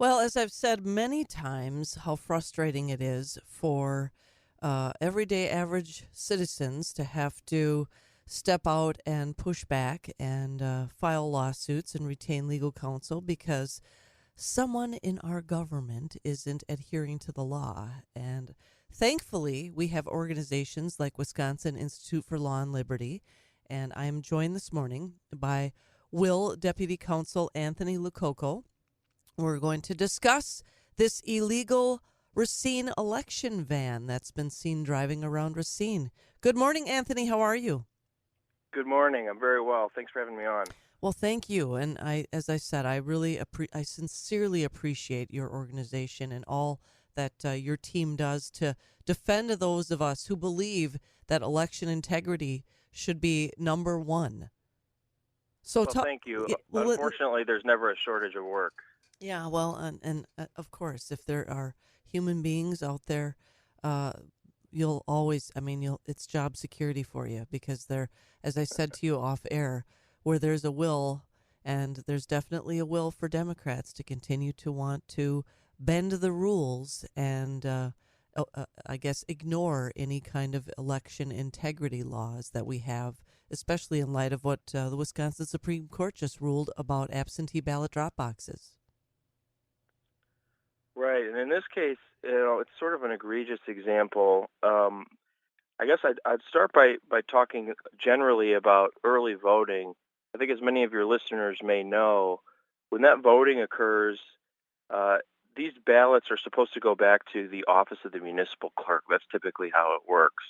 Well, as I've said many times, how frustrating it is for everyday average citizens to have to step out and push back and file lawsuits and retain legal counsel because someone in our government isn't adhering to the law. And thankfully, we have organizations like Wisconsin Institute for Law and Liberty. And I am joined this morning by Will Deputy Counsel Anthony LoCoco. We're going to discuss this illegal Racine election van that's been seen driving around Racine. Good morning, Anthony. How are you? Good morning. I'm very well. Thanks for having me on. Well, thank you. And as I said, I sincerely appreciate your organization and all that your team does to defend those of us who believe that election integrity should be number one. So, Well, thank you. yeah, Unfortunately, there's never a shortage of work. yeah, well, and of course, if there are human beings out there, uh, you'll always, it's job security for you because there, as I said to you off air, where there's a will, and there's definitely a will for Democrats to continue to want to bend the rules and, I guess, ignore any kind of election integrity laws that we have, especially in light of what the Wisconsin Supreme Court just ruled about absentee ballot drop boxes. Right. And in this case, it's sort of an egregious example. I guess I'd start by talking generally about early voting. I think as many of your listeners may know, when that voting occurs, uh, these ballots are supposed to go back to the office of the municipal clerk. That's typically how it works.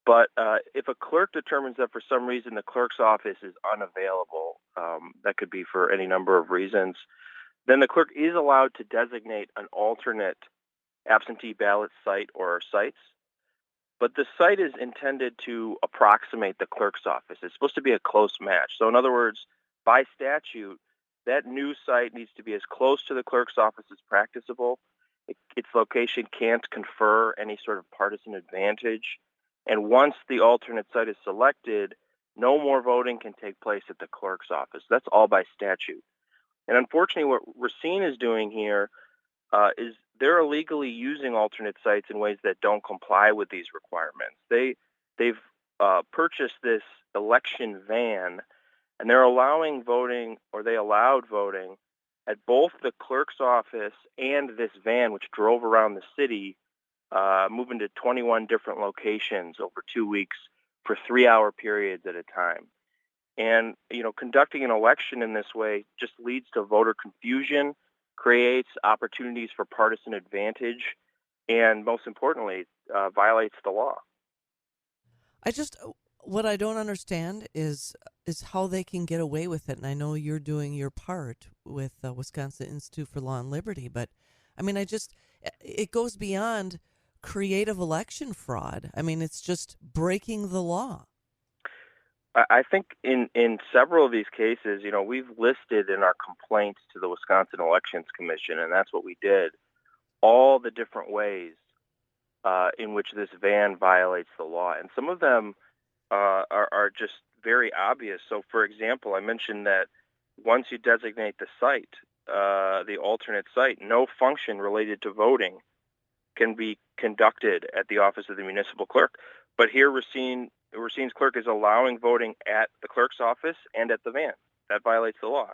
But if a clerk determines that for some reason the clerk's office is unavailable, that could be for any number of reasons, then the clerk is allowed to designate an alternate absentee ballot site or sites. But the site is intended to approximate the clerk's office. It's supposed to be a close match. So, in other words, by statute, that new site needs to be as close to the clerk's office as practicable. Its location can't confer any sort of partisan advantage. And once the alternate site is selected, no more voting can take place at the clerk's office. That's all by statute. And unfortunately, what Racine is doing here is they're illegally using alternate sites in ways that don't comply with these requirements. They've purchased this election van, and they're allowing voting, or they allowed voting, at both the clerk's office and this van, which drove around the city, moving to 21 different locations over 2 weeks for 3-hour periods at a time. And, conducting an election in this way just leads to voter confusion, creates opportunities for partisan advantage, and most importantly, violates the law. I just what I don't understand is how they can get away with it. And I know you're doing your part with Wisconsin Institute for Law and Liberty, but it goes beyond creative election fraud. I mean, it's just breaking the law. I think in several of these cases, we've listed in our complaints to the Wisconsin Elections Commission, and that's what we did, all the different ways in which this van violates the law. And some of them are just very obvious. So, for example, I mentioned that once you designate the site, the alternate site, no function related to voting can be conducted at the office of the municipal clerk. But here, Racine's clerk is allowing voting at the clerk's office and at the van. That violates the law.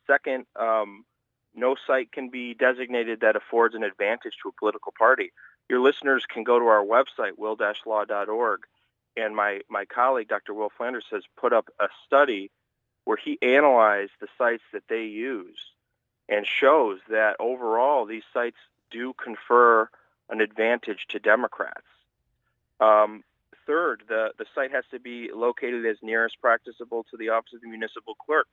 Second, no site can be designated that affords an advantage to a political party. Your listeners can go to our website, will-law.org, and my colleague, Dr. Will Flanders, has put up a study where he analyzed the sites that they use and shows that overall these sites do confer an advantage to Democrats. Third, the site has to be located as near as practicable to the office of the municipal clerk.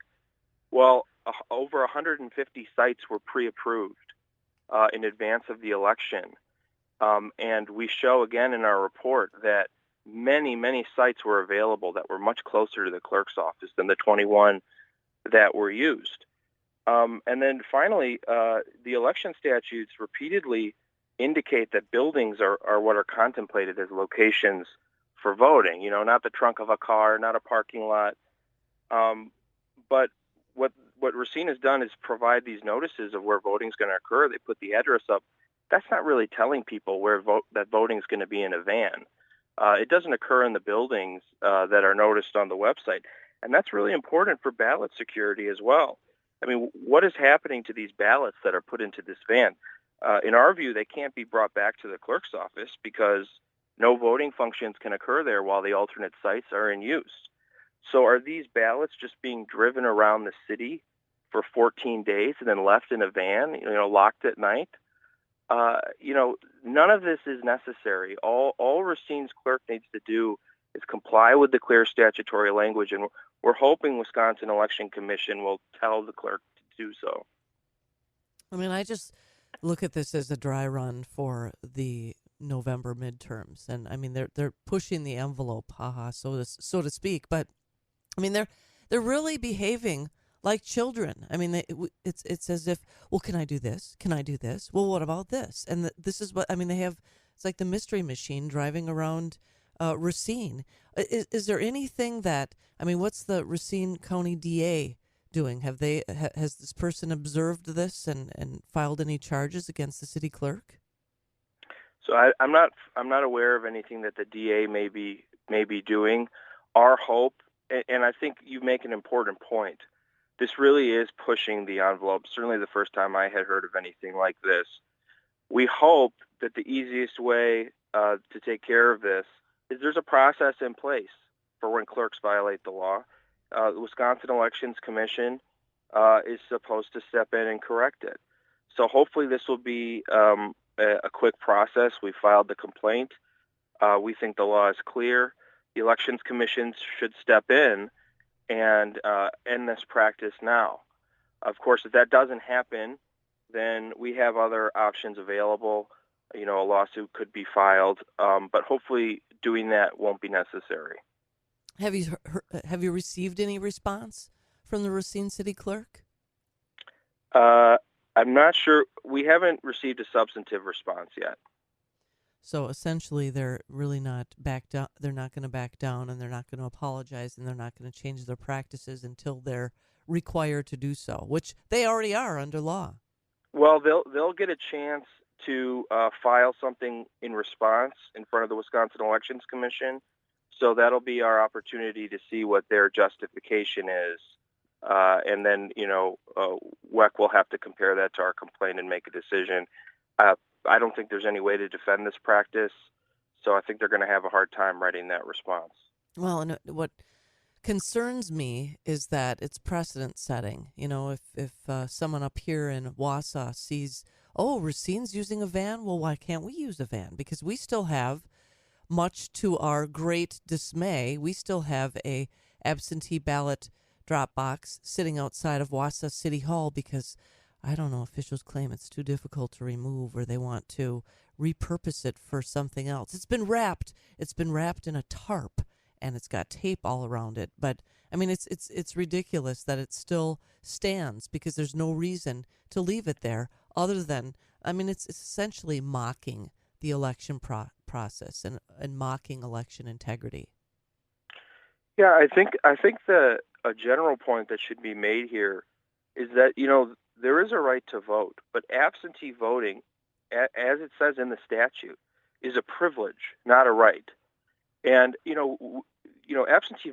Well, over 150 sites were pre-approved in advance of the election. And we show again in our report that many sites were available that were much closer to the clerk's office than the 21 that were used. And then finally, the election statutes repeatedly indicate that buildings are what are contemplated as locations for voting, not the trunk of a car, not a parking lot. But what Racine has done is provide these notices of where voting is going to occur. They put the address up. That's not really telling people where that voting is going to be in a van. It doesn't occur in the buildings that are noticed on the website, and that's really important for ballot security as well. I mean, what is happening to these ballots that are put into this van? In our view, they can't be brought back to the clerk's office because no voting functions can occur there while the alternate sites are in use. So are these ballots just being driven around the city for 14 days and then left in a van, locked at night? None of this is necessary. All Racine's clerk needs to do is comply with the clear statutory language, and we're hoping Wisconsin Election Commission will tell the clerk to do so. I mean, I just look at this as a dry run for the November midterms, and I mean they're pushing the envelope, so to speak. But I mean they're really behaving like children. I mean, it's as if, well, can I do this? Can I do this? Well, what about this? And this is what I mean. They have, it's like the mystery machine driving around Racine. Is there anything that, I mean, what's the Racine County DA doing? Has this person observed this and filed any charges against the city clerk? So I'm not aware of anything that the DA may be doing. Our hope, and I think you make an important point, this really is pushing the envelope. Certainly the first time I had heard of anything like this. We hope that the easiest way to take care of this is there's a process in place for when clerks violate the law. The Wisconsin Elections Commission is supposed to step in and correct it. So hopefully this will be a quick process. We filed the complaint. We think the law is clear. The Elections Commission should step in and end this practice now. Of course, if that doesn't happen, then we have other options available. A lawsuit could be filed, but hopefully doing that won't be necessary. Have you received any response from the Racine City Clerk? I'm not sure. We haven't received a substantive response yet. So essentially, they're really not back down. They're not going to back down, and they're not going to apologize, and they're not going to change their practices until they're required to do so, which they already are under law. Well, they'll get a chance to file something in response in front of the Wisconsin Elections Commission. So that'll be our opportunity to see what their justification is, and then WEC will have to compare that to our complaint and make a decision. I don't think there's any way to defend this practice, so I think they're going to have a hard time writing that response. Well, and what concerns me is that it's precedent setting. If someone up here in Wausau sees, oh, Racine's using a van, well, why can't we use a van? Because we still have, much to our great dismay, we still have a absentee ballot drop box sitting outside of Wausau City Hall because, I don't know, officials claim it's too difficult to remove or they want to repurpose it for something else. It's been wrapped in a tarp and it's got tape all around it. But I mean, it's ridiculous that it still stands because there's no reason to leave it there other than, I mean, it's essentially mocking the election process and mocking election integrity. Yeah, I think a general point that should be made here is that, there is a right to vote, but absentee voting, as it says in the statute, is a privilege, not a right. And absentee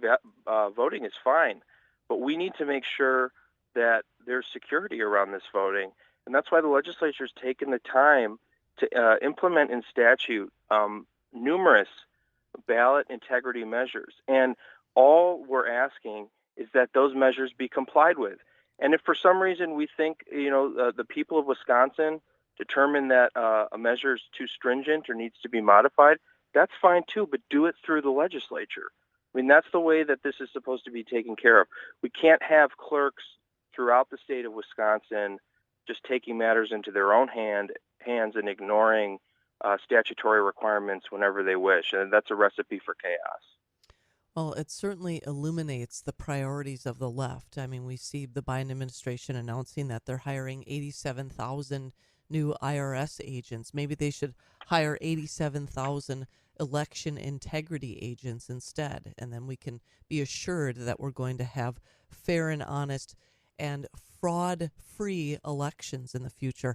voting is fine, but we need to make sure that there's security around this voting, and that's why the legislature's taken the time to implement in statute numerous ballot integrity measures. And all we're asking is that those measures be complied with. And if for some reason we think, the people of Wisconsin determine that a measure is too stringent or needs to be modified, that's fine too, but do it through the legislature. I mean, that's the way that this is supposed to be taken care of. We can't have clerks throughout the state of Wisconsin just taking matters into their own hands and ignoring statutory requirements whenever they wish. And that's a recipe for chaos. Well, it certainly illuminates the priorities of the left. I mean, we see the Biden administration announcing that they're hiring 87,000 new IRS agents. Maybe they should hire 87,000 election integrity agents instead. And then we can be assured that we're going to have fair and honest and fraud-free elections in the future.